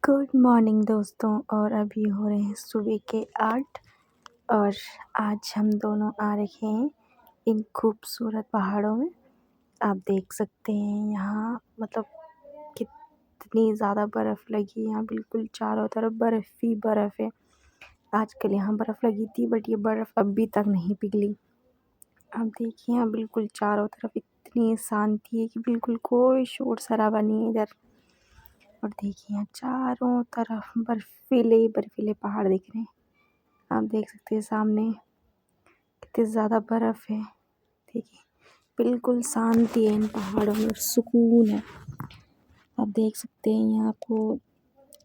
Good morning दोस्तों। और अभी हो रहे हैं सुबह के 8 और आज हम दोनों आ रखे हैं इन खूबसूरत पहाड़ों में। आप देख सकते हैं यहाँ मतलब कितनी ज़्यादा बर्फ़ लगी है। यहाँ बिल्कुल चारों तरफ बर्फ़ ही बर्फ़ है। आजकल यहाँ बर्फ़ लगी थी बट ये बर्फ़ अभी तक नहीं पिघली। आप देखिए यहाँ बिल्कुल चारों तरफ इतनी शांति है कि बिल्कुल कोई शोर शराबा नहीं है इधर। और देखिए यहाँ चारों तरफ बर्फीले ही बर्फीले पहाड़ दिख रहे हैं। आप देख सकते हैं सामने कितनी ज़्यादा बर्फ़ है। देखिए बिल्कुल शांति है इन पहाड़ों में और सुकून है। आप देख सकते हैं यहाँ आपको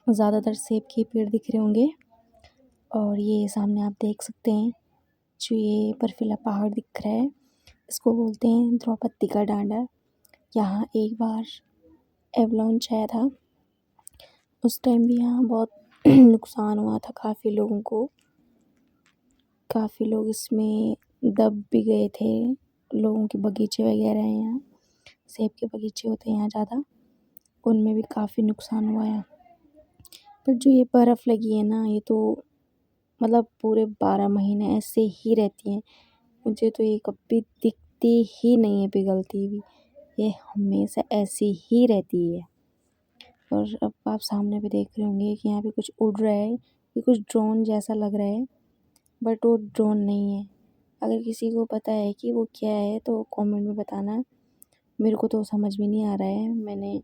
ज़्यादातर सेब के पेड़ दिख रहे होंगे। और ये सामने आप देख सकते हैं जो ये बर्फीला पहाड़ दिख रहा है इसको बोलते हैं द्रौपदी का डांडा। यहाँ एक बार एवलांच आया था, उस टाइम भी यहाँ बहुत नुकसान हुआ था काफ़ी लोगों को। काफ़ी लोग इसमें दब भी गए थे। लोगों के बगीचे वगैरह हैं यहाँ, सेब के बगीचे होते हैं यहाँ ज़्यादा, उनमें भी काफ़ी नुकसान हुआ है। पर जो ये बर्फ़ लगी है ना, ये तो मतलब पूरे 12 महीने ऐसे ही रहती है। मुझे तो ये कभी दिखती ही नहीं है पिघलती हुई, ये हमेशा ऐसी ही रहती है। और अब आप सामने भी देख रहे होंगे कि यहाँ पे कुछ उड़ रहा है, ये कुछ ड्रोन जैसा लग रहा है बट वो ड्रोन नहीं है। अगर किसी को पता है कि वो क्या है तो कमेंट में बताना। मेरे को तो समझ में नहीं आ रहा है। मैंने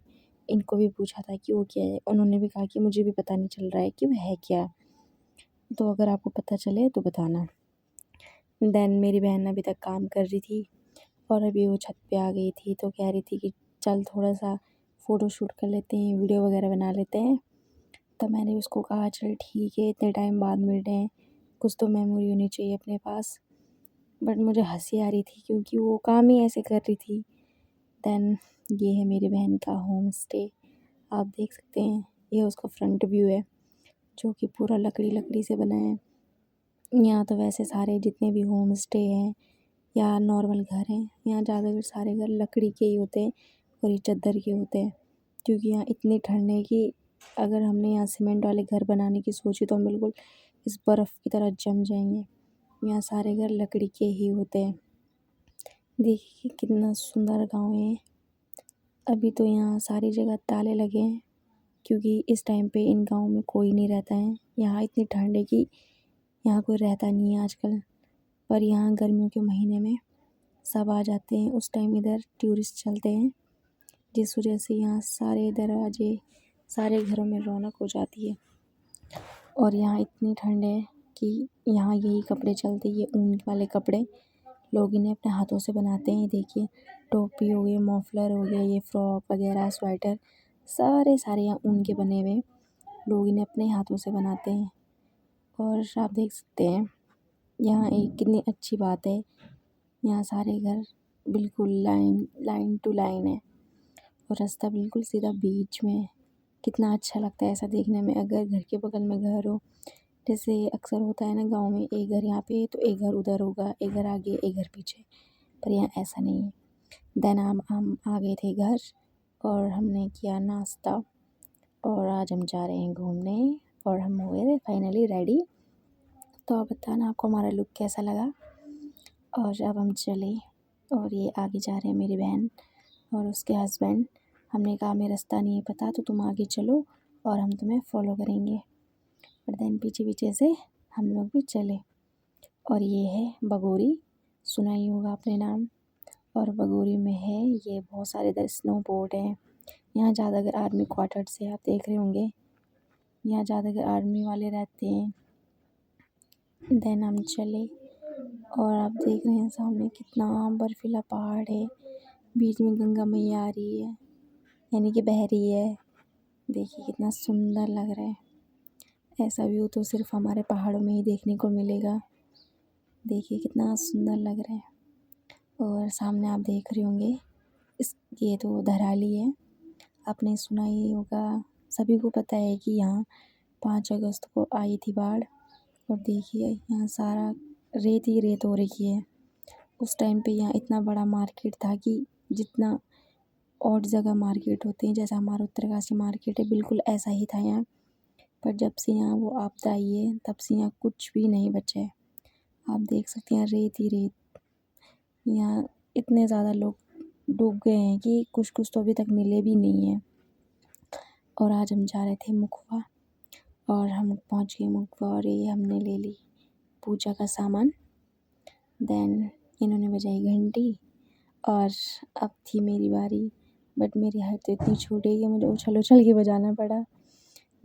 इनको भी पूछा था कि वो क्या है, उन्होंने भी कहा कि मुझे भी पता नहीं चल रहा है कि वो है क्या। तो अगर आपको पता चले तो बताना। देन मेरी बहन अभी तक काम कर रही थी और अभी वो छत पे आ गई थी तो कह रही थी कि चल थोड़ा सा फ़ोटो शूट कर लेते हैं, वीडियो वगैरह बना लेते हैं। तब मैंने उसको कहा चल ठीक है, इतने टाइम बाद मिल रहे हैं, कुछ तो मेमोरी होनी चाहिए अपने पास। बट मुझे हंसी आ रही थी क्योंकि वो काम ही ऐसे कर रही थी। देन ये है मेरी बहन का होम स्टे। आप देख सकते हैं ये उसका फ्रंट व्यू है जो कि पूरा लकड़ी से बना है। यहाँ तो वैसे सारे जितने भी होम स्टे हैं या नॉर्मल घर हैं, यहाँ ज़्यादातर सारे घर लकड़ी के ही होते हैं और ये चद्दर के होते हैं। क्योंकि यहाँ इतनी ठंड है कि अगर हमने यहाँ सीमेंट वाले घर बनाने की सोची तो हम बिल्कुल इस बर्फ़ की तरह जम जाएंगे। यहाँ सारे घर लकड़ी के ही होते हैं। देखिए कितना सुंदर गांव है। अभी तो यहाँ सारी जगह ताले लगे हैं क्योंकि इस टाइम पे इन गाँव में कोई नहीं रहता है। यहाँ इतनी ठंड है कि यहाँ कोई रहता नहीं है आजकल। पर यहाँ गर्मियों के महीने में सब आ जाते हैं, उस टाइम इधर टूरिस्ट चलते हैं, जिस वजह से यहाँ सारे दरवाजे सारे घरों में रौनक हो जाती है। और यहाँ इतनी ठंड है कि यहाँ यही कपड़े चलते, ये ऊन वाले कपड़े लोग इन्हें अपने हाथों से बनाते हैं। देखिए टोपी हो गई, मफलर हो गया, ये फ्रॉक वगैरह, स्वेटर, सारे यहाँ ऊन के बने हुए लोग इन्हें अपने हाथों से बनाते हैं। और आप देख सकते हैं यहाँ एक कितनी अच्छी बात है, यहाँ सारे घर बिल्कुल लाइन टू लाइन है और रास्ता बिल्कुल सीधा बीच में है। कितना अच्छा लगता है ऐसा देखने में। अगर घर के बगल में घर हो, जैसे अक्सर होता है ना गांव में, एक घर यहाँ पे तो एक घर उधर होगा, एक घर आगे एक घर पीछे, पर यहाँ ऐसा नहीं है। देन हम आ गए थे घर और हमने किया नाश्ता और आज हम जा रहे हैं घूमने और हम हो गए फाइनली रेडी। तो आप बताना आपको हमारा लुक कैसा लगा। और अब हम चले और ये आगे जा रहे हैं मेरी बहन और उसके हस्बैंड। हमने कहा हमें रास्ता नहीं है पता तो तुम आगे चलो और हम तुम्हें फॉलो करेंगे। और देन पीछे से हम लोग भी चले। और ये है बगोरी, सुना ही होगा आपने नाम। और बगोरी में है ये बहुत सारे इधर स्नो बोर्ड हैं। यहाँ ज़्यादातर आर्मी क्वार्टर्स से आप देख रहे होंगे, यहाँ ज़्यादातर आर्मी वाले रहते हैं। देन हम चले और आप देख रहे हैं सामने कितना बर्फीला पहाड़ है, बीच में गंगा मैया आ रही है यानी कि बह रही है। देखिए कितना सुंदर लग रहा है। ऐसा व्यू तो सिर्फ हमारे पहाड़ों में ही देखने को मिलेगा। देखिए कितना सुंदर लग रहा है। और सामने आप देख रहे होंगे ये तो धराली है। आपने सुना ही होगा, सभी को पता है कि यहाँ 5 अगस्त को आई थी बाढ़। और देखिए यहाँ सारा रेत ही रेत हो रखी है। उस टाइम पे यहाँ इतना बड़ा मार्केट था कि जितना और जगह मार्केट होते हैं, जैसा हमारा उत्तरकाशी मार्केट है बिल्कुल ऐसा ही था यहाँ। पर जब से यहाँ वो आपदा आई है तब से यहाँ कुछ भी नहीं बचा है। आप देख सकते हैं रेत ही रेत। यहाँ इतने ज़्यादा लोग डूब गए हैं कि कुछ कुछ तो अभी तक मिले भी नहीं हैं। और आज हम जा रहे थे मुखवा और हम पहुँच गए मुखवा और ये हमने ले ली पूजा का सामान। देन इन्होंने बजाई घंटी और अब थी मेरी बारी, बट मेरी हाइट तो इतनी छोटी है कि मुझे उछल उछल के बजाना पड़ा।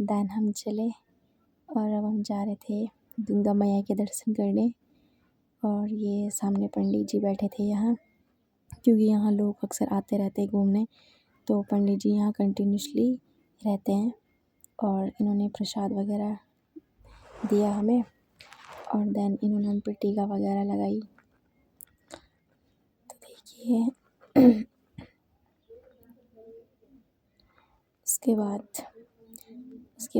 देन हम चले और अब हम जा रहे थे गंगा मैया के दर्शन करने। और ये सामने पंडित जी बैठे थे यहाँ, क्योंकि यहाँ लोग अक्सर आते रहते हैं घूमने, तो पंडित जी यहाँ कंटिन्यूसली रहते हैं। और इन्होंने प्रसाद वगैरह दिया हमें और देन इन्होंने हम पे टीका वगैरह लगाई। तो देखिए उसके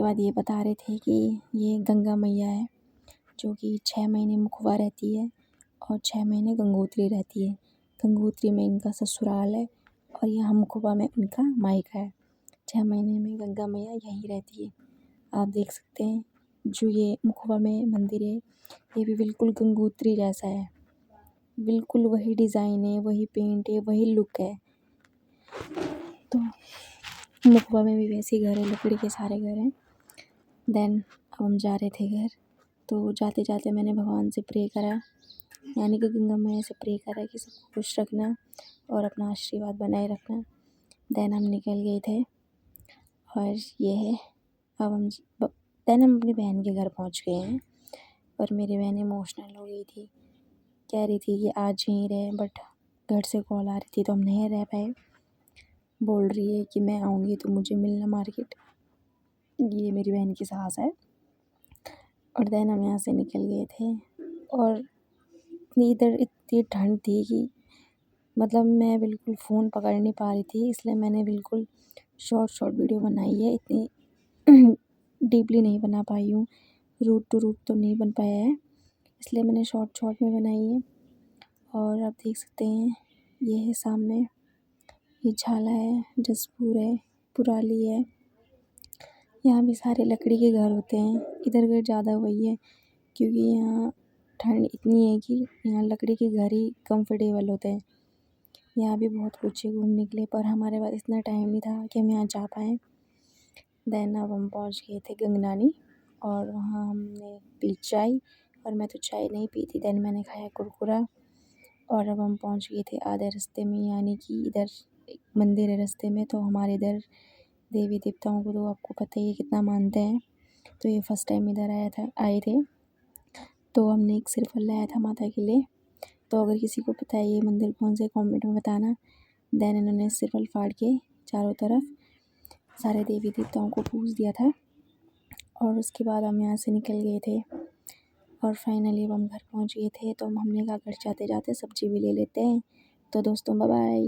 बाद ये बता रहे थे कि ये गंगा मैया है जो कि 6 महीने मुखवा रहती है और 6 महीने गंगोत्री रहती है। गंगोत्री में इनका ससुराल है और यहाँ मुखवा में उनका मायका है। 6 महीने में गंगा मैया यहीं रहती है। आप देख सकते हैं जो ये मुखवा में मंदिर है ये भी बिल्कुल गंगोत्री जैसा है, बिल्कुल वही डिज़ाइन है, वही पेंट है, वही लुक है। तो मुखवा में भी वैसे घर है, लकड़ी के सारे घर हैं। देन अब हम जा रहे थे घर, तो जाते जाते मैंने भगवान से प्रे करा, यानी कि गंगा मैया से प्रे करा कि सबको खुश रखना और अपना आशीर्वाद बनाए रखना। देन हम निकल गए थे और ये है अब हम देन हम अपनी बहन के घर पहुंच गए हैं। और मेरी बहन इमोशनल हो गई थी, कह रही थी कि आज यहीं रहे, बट घर से कॉल आ रही थी तो हम नहीं रह पाए। बोल रही है कि मैं आऊँगी तो मुझे मिलना मार्केट। ये मेरी बहन की सास है। और देन हम यहाँ से निकल गए थे और इधर इतनी ठंड थी कि मतलब मैं बिल्कुल फ़ोन पकड़ नहीं पा रही थी, इसलिए मैंने बिल्कुल शॉर्ट वीडियो बनाई है। इतनी डीपली नहीं बना पाई हूँ, रूट टू रूट तो नहीं बन पाया है, इसलिए मैंने शॉर्ट में बनाई है। और आप देख सकते हैं ये है सामने, ये झाला है, जसपुर है, पुराली है। यहाँ भी सारे लकड़ी के घर होते हैं, इधर घर ज़्यादा वही है क्योंकि यहाँ ठंड इतनी है कि यहाँ लकड़ी के घर ही कंफर्टेबल होते हैं। यहाँ भी बहुत कुछ है घूमने के लिए, पर हमारे पास इतना टाइम नहीं था कि हम यहाँ जा पाएँ। देन अब हम पहुँच गए थे गंगनानी और वहाँ हमने पी चाय, और मैं तो चाय नहीं पीती। देन मैंने खाया कुरकुरा और अब हम पहुँच गए थे आधे रास्ते में, यानी कि इधर एक मंदिर है रास्ते में। तो हमारे इधर देवी देवताओं को तो आपको पता ही है कितना मानते हैं, तो ये फर्स्ट टाइम इधर आए थे, तो हमने एक श्रीफल लाया था माता के लिए। तो अगर किसी को पता है ये मंदिर कौन से, कमेंट में बताना। देन इन्होंने श्रीफल फाड़ के चारों तरफ सारे देवी देवताओं को पूज दिया था और उसके बाद हम यहाँ से निकल गए थे। और फाइनली अब हम घर पहुँच गए थे, तो हमने कहा घर जाते जाते सब्ज़ी भी ले लेते हैं। तो दोस्तों बाय बाय।